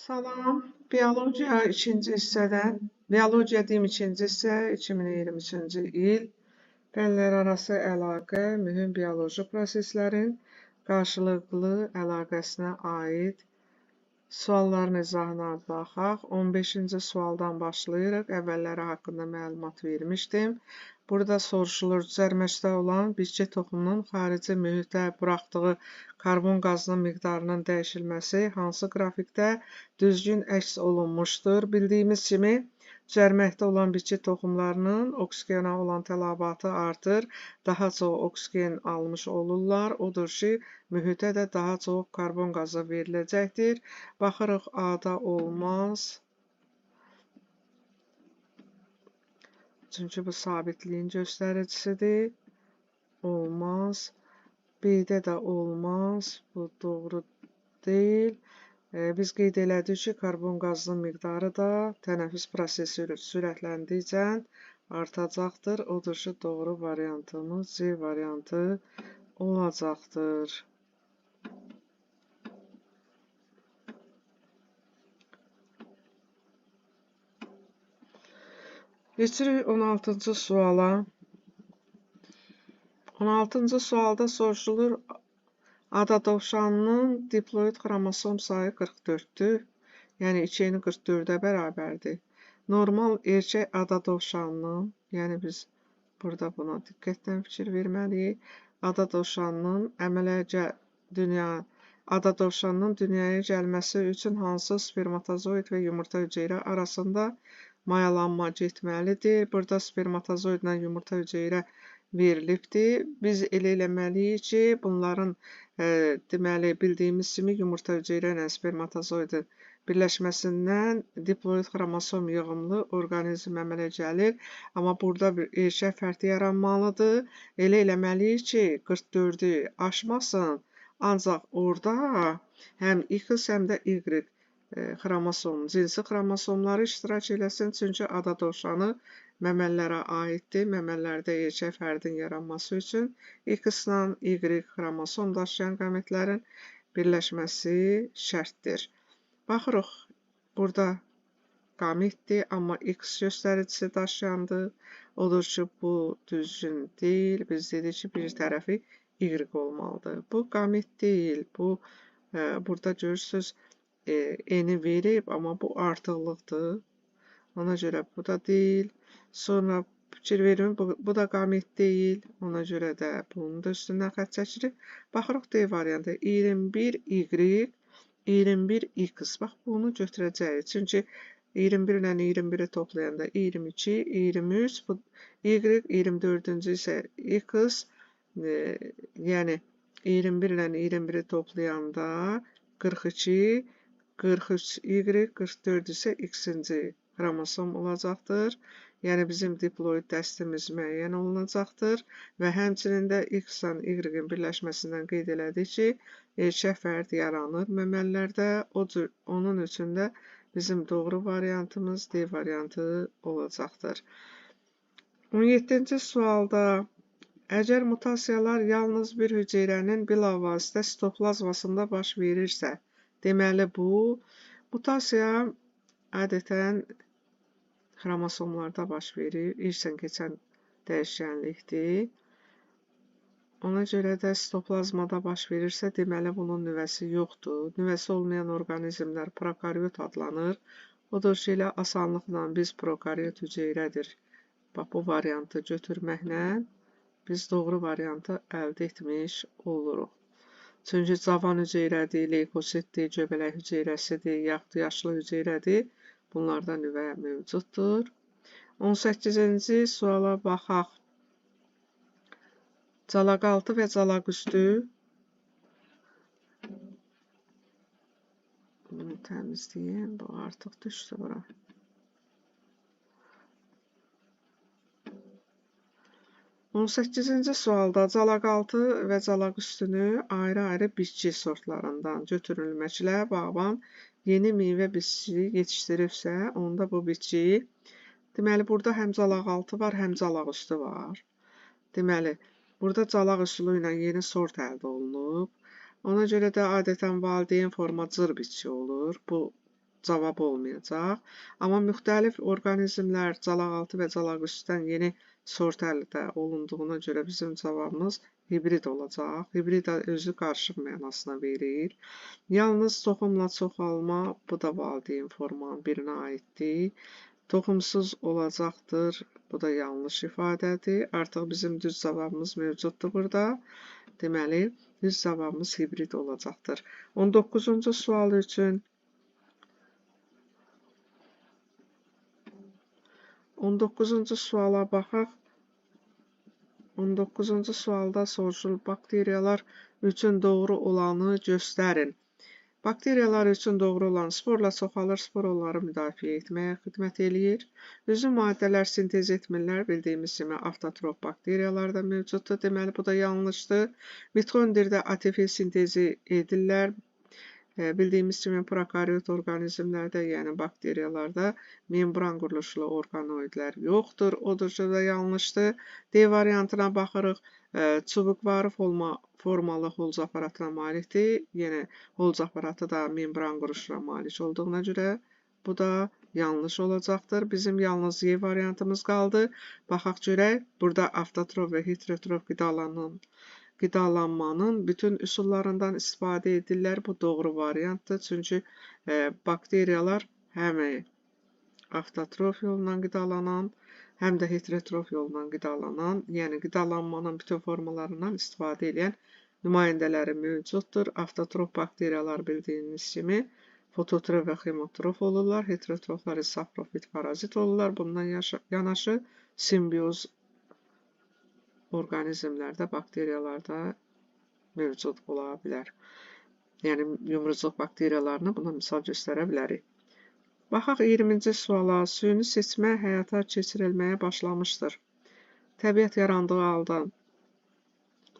Salam. Biologiya ikinci hissədən, biologiya deyim ikinci hissə 2023-cü il fənlərarası əlaqə, mühüm bioloji proseslərin qarşılıqlı əlaqəsinə aid sualların izahına baxaq. 15-ci sualdan başlayırıq. Əvvəlləri haqqında məlumat vermişdim. Burada soruşulur, cərməşdə olan bitki toxumunun xarici mühitə buraxdığı karbon qazının miqdarının dəyişilməsi hansı qrafikdə düzgün əks olunmuşdur? Bildiyimiz kimi, cərməkdə olan bitki toxumlarının oksigena olan tələbatı artır, daha çox oksigen almış olurlar. Odur ki, mühitə də daha çox karbon qazı veriləcəkdir. Baxırıq, A-da olmaz. Çünki bu sabitliyin göstəricisidir. Olmaz. B-də də olmaz. Bu doğru deyil. Biz qeyd elədik ki, karbon qazının miqdarı da tənəffüs prosesi sürətləndikcə artacaqdır. Odur ki, doğru variantımız C variantı olacaqdır. Keçirik 16-cı suala. 16-cı sualda soruşulur, ada dovşanının diploid xromosom sayı 44-dür. Yəni 2-ni 44-ə bərabərdir. Normal erkək ada dovşanının, yəni biz burada buna diqqətlə fikir verməliyik. Ada dovşanının dünyaya gəlməsi üçün hansı spermatozoid və yumurta hüceyrə arasında mayalanma getməlidir. Burada spermatozoidlə yumurta hüceyrə verilibdir. Biz elə eləməliyik ki, bunların deməli bildiyimiz kimi yumurta hüceyrə ilə spermatozoidin birləşməsindən diploid xromosom yığımlı orqanizm əmələ gəlir. Amma burada bir erkək fərdi yaranmalıdır. Elə eləməliyik ki, 44-ü aşmasın. Ancaq orada həm X, həm də Y cinsi xromosomları iştirak eləsin. Çünki ada dovşanı məməllərə aiddir. Məməllərdə erkək fərdin yaranması üçün X-la Y xromosom daşıyan qametlərin birləşməsi şərtdir. Baxırıq, burada qametdir, amma X göstəricisi daşıyandır. Odur ki, bu düzgün deyil. Biz dedik ki, bir tərəfi Y olmalıdır. Bu qamet deyil. Bu, burada görürsünüz, N-i verib, amma bu artıqlıqdır. Ona görə bu da deyil. Sonra fikir verin, bu da qamet deyil. Ona görə də bunun da üstündən xətt çəkirik. Baxırıq D variantı. 21Y, 21X. Bax, bunu götürəcəyik. Çünki 21 ilə 21-i toplayanda 22, 23, bu Y, 24-cü isə X, yəni 21 ilə 21-i toplayanda 42, 43Y, 44 isə X-ci xromosom olacaqdır. Yəni bizim diploid dəstimiz müəyyən olunacaqdır və həmçinin də X-la Y-in birləşməsindən qeyd elədik ki, erkək fərd yaranır məməllərdə. Onun üçün də bizim doğru variantımız D variantı olacaqdır. 17-ci sualda əgər mutasiyalar yalnız bir hüceyrənin bilavasitə sitoplazmasında baş verirsə, deməli bu mutasiya adətən xromosomlarda baş verir, irsən keçən dəyişkənlikdir. Ona görə də sitoplazmada baş verirsə, deməli bunun nüvəsi yoxdur. Nüvəsi olmayan orqanizmlər prokaryot adlanır. Odur ki, elə asanlıqla biz prokaryot hüceyrədir. Bax, bu variantı götürməklə biz doğru variantı əldə etmiş oluruq. Çünki cavan hüceyrədir, leykositdir, göbələk hüceyrəsidir, yaxud yaşlı hüceyrədir. Bunlarda nüvə mövcuddur. 18-ci suala baxaq. Calaqaltı və calaqüstü. Bunu təmizləyim. Bu artıq düşdü bura. On 18-ci sualda calaqaltı və calaqüstünü ayrı-ayrı bitki sortlarından götürülməklə bağban yeni meyvə bitkisi yetişdiribsə, onda bu bitki, deməli, burada həm calaqaltı var, həm calaqüstü var. Deməli, burada calaq üsulu ilə yeni sort əldə olunub. Ona görə də adətən valideyn forma cır bitki olur. Bu cavab olmayacaq. Amma müxtəlif orqanizmlər calaqaltı və calaqüstdən yeni sort əldə olunduğuna görə bizim cavabımız hibrid olacaq. Hibrid özü qarışıq mənasına verir. Yalnız toxumla çoxalma, bu da valideyn formanın birinə aiddir. Toxumsuz olacaqdır, bu da yanlış ifadədir. Artıq bizim düz cavabımız mövcuddur burada. Deməli, düz cavabımız hibrid olacaqdır. 19-cu sual üçün 19-cu suala baxaq. 19-cu sualda soruşulur, bakteriyalar üçün doğru olanı göstərin. Bakteriyalar üçün doğru olan sporla çoxalır, spor onları müdafiə etməyə xidmət eləyir. Üzüm maddələr sintez etmirlər, bildiyimiz kimi avtotrof bakteriyalar da mövcuddur. Deməli, bu da yanlışdır. Mitxondirdə ATF sintezi edirlər. Bildiyimiz kimi prokaryot orqanizmlərdə, yəni bakteriyalarda membran quruluşlu orqanoidlər yoxdur. Odur ki, da yanlışdır. D variantına baxırıq. Çubuqvari formalı Holz aparatına malikdir. Yəni, Holz aparatı da membran quruluşuna malik olduğuna görə bu da yanlış olacaqdır. Bizim yalnız Y variantımız qaldı. Baxaq görək, burada avtotrof və heterotrof qidalanmanın bütün üsullarından istifadə edirlər. Bu doğru variantdır. Çünki bakteriyalar həm avtotrof yolla qidalanan, həm də heterotrof yolla qidalanan, yəni qidalanmanın bütün formalarından istifadə edən nümayəndələri mövcuddur. Avtotrof bakteriyalar bildiyiniz kimi fototrof və hemotrof olurlar. Heterotroflar saprofit, parazit olurlar. Bundan yanaşı simbioz orqanizmlərdə, bakteriyalarda mövcud ola bilər. Yəni, yumrucuq bakteriyalarını buna misal göstərə bilərik. Baxaq 20-ci suala. Süni seçmə həyata keçirilməyə başlamışdır. Təbiət yarandığı halda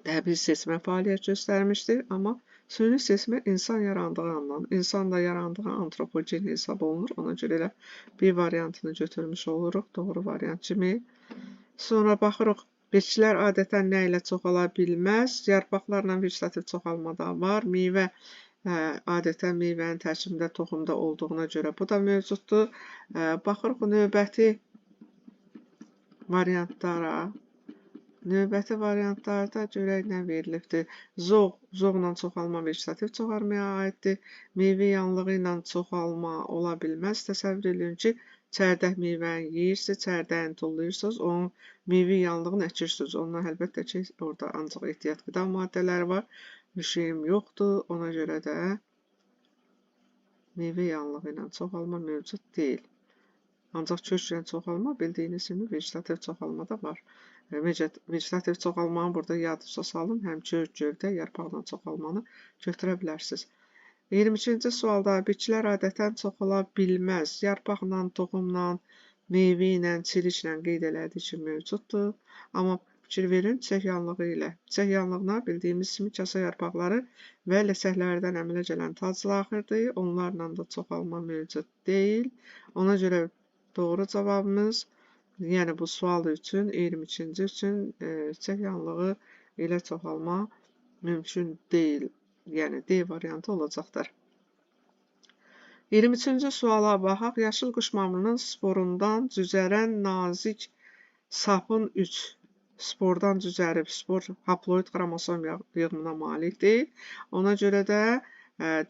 təbii seçmə fəaliyyət göstərmişdir, amma süni seçmə insan yarandığı andan, insan da yarandığı antropogen hesab olunur. Ona görə elə bir variantını götürmüş oluruq, doğru variant kimi. Sonra baxırıq, bitkilər adətən nə ilə çoxala bilməz? Yarpaqlarla vegetativ çoxalma da var. Meyvə adətən meyvənin tərkibində toxumda olduğuna görə bu da mövcuddur. Baxırıq növbəti variantlara. Növbəti variantlarda görək nə verilibdir. Zoğla çoxalma vegetativ çoxalmaya aiddir. Meyvə yanlığı ilə çoxalma ola bilməz. Təsəvvür edin ki, çərdək meyvəni yeyirsiniz, çərdəyin tullayırsınız, onun meyvə yanlığını əkirsiniz. Ondan əlbəttə ki, orada ancaq ehtiyat qida maddələri var. Bir şeyim yoxdur, ona görə də meyvə yanlığı ilə çoxalma mövcud deyil. Ancaq köklə çoxalma bildiyiniz kimi vegetativ çoxalma da var. Vegetativ çoxalmanı burada yadınıza salın, həm kök, gövdə, yarpaqla çoxalmanı götürə bilərsiniz. 22-ci sualda bitkilər adətən çoxala bilməz. Yarpaqla, toxumla, meyvə ilə, çiliklə qeyd elədiyi ki, mövcuddur. Amma fikir verin, çiçək yanlığı ilə. Çiçək yanlığına bildiyimiz kimi kasa yarpaqları və ləsəklərdən əmələ gələn taclaxırdır. Onlarla da çoxalma mövcud deyil. Ona görə doğru cavabımız, yəni bu sual üçün, 22-ci üçün çiçək yanlığı ilə çoxalma mümkün deyil. Yəni D variantı olacaqdır. 23-cü suala baxaq. Yaşıl quş mamrının sporundan cücərən nazik sapın 3 spordan cücərib, spor haploid xromosom yığımına malikdir. Ona görə də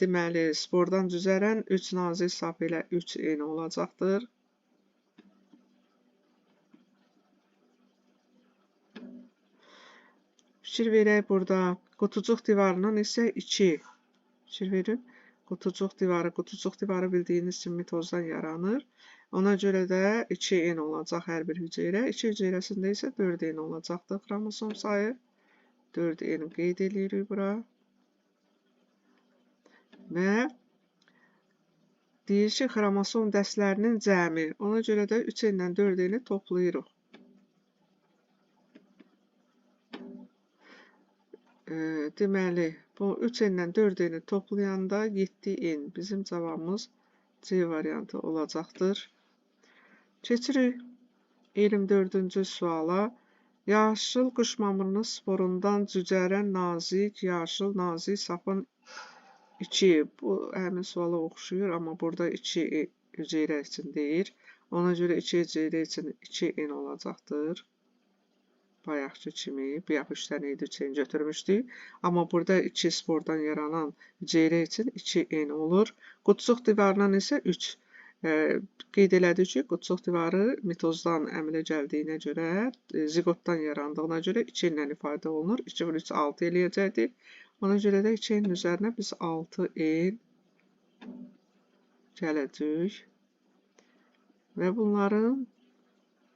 deməli spordan cücərən 3 nazik sap ilə 3 eyni olacaqdır. Fikir verək burada. Qutucuq divarının isə 2. Fikir verin. Qutucuq divarı bildiyiniz kimi mitozdan yaranır. Ona görə də 2 eyni olacaq hər bir hüceyrə. 2 hüceyrəsində isə 4 eyni olacaqdır xromosom sayı. 4 eyni qeyd edirik bura. Və deyir ki, xromosom dəstlərinin cəmi. Ona görə də 3 eyni 4 eyni toplayırıq. Deməli, bu 3 eyni 4 eyni toplayanda 7 eyni. Bizim cavabımız C variantı olacaqdır. Keçirik 24-cü suala. Yaşıl quş mamrının sporundan cücərən nazik, yaşıl nazik sapın 2, bu həmin suala oxşuyur, amma burada 2 hüceyrə üçün deyir. Ona görə 2 hüceyrə üçün 2n olacaqdır. Bayaqki kimi, bayaq 3 dənə idi, 3n götürmüşdük. Amma burada 2 spordan yaranan hüceyrə üçün 2n olur. Qutsuq divarından isə 3. Qeyd elədik ki, qutsuq divarı mitozdan əmələ gəldiyinə görə, ziqotdan yarandığına görə 2 ilə ifadə olunur. 2 vur 3 6 eləyəcəkdir. Ona görə də 2n üzərinə biz 6n gələcək. Və bunların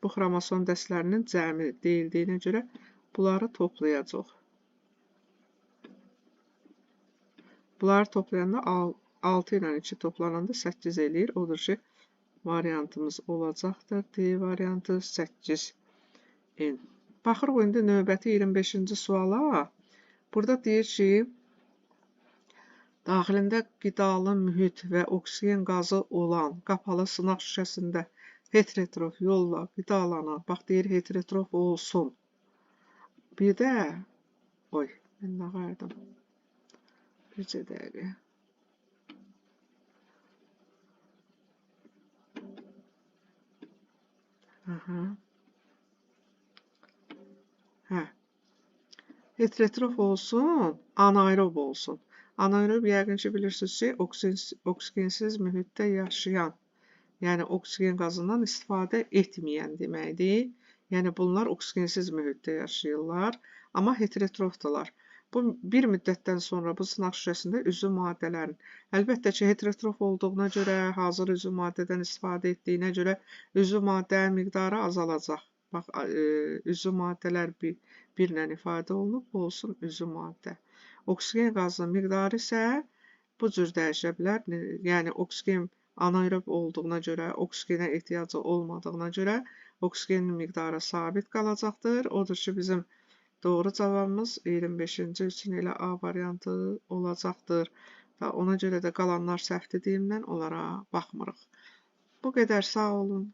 bu xromosom dəstlərinin cəmi deyildiyinə görə bunları toplayacaq. Bunları toplayanda 6 ilə 2 toplananda 8 eləyir. Odur ki, variantımız olacaqdır. D variantı 8n. Baxırıq indi növbəti 25-ci suala. Burada deyir ki, daxilində qidalı mühit və oksigen qazı olan qapalı sınaq şüşəsində heterotrof yolla qidalanan, bax deyir heterotrof olsun. Bir də, mən nə qaydım? Bircə dəqiqə. Heterotrof olsun, anaerob olsun. Anaerob yəqin ki, bilirsiniz ki, oksigensiz mühitdə yaşayan, yəni oksigen qazından istifadə etməyən deməkdir. Yəni bunlar oksigensiz mühitdə yaşayırlar, amma heterotrofdurlar. Bu bir müddətdən sonra bu sınaq şüşəsində üzvü maddələrin, əlbəttə ki, heterotrof olduğuna görə, hazır üzvü maddədən istifadə etdiyinə görə üzvü maddənin miqdarı azalacaq. Bax, üzvü maddələr birlə ifadə olunub, bu olsun üzvü maddə. Oksigen qazının miqdarı isə bu cür dəyişə bilər. Yəni, oksigen anaerob olduğuna görə, oksigenə ehtiyacı olmadığına görə oksigenin miqdarı sabit qalacaqdır. Odur ki, bizim doğru cavabımız 25-ci üçün elə A variantı olacaqdır. Və ona görə də qalanlar səhv dediyimdən onlara baxmırıq. Bu qədər, sağ olun.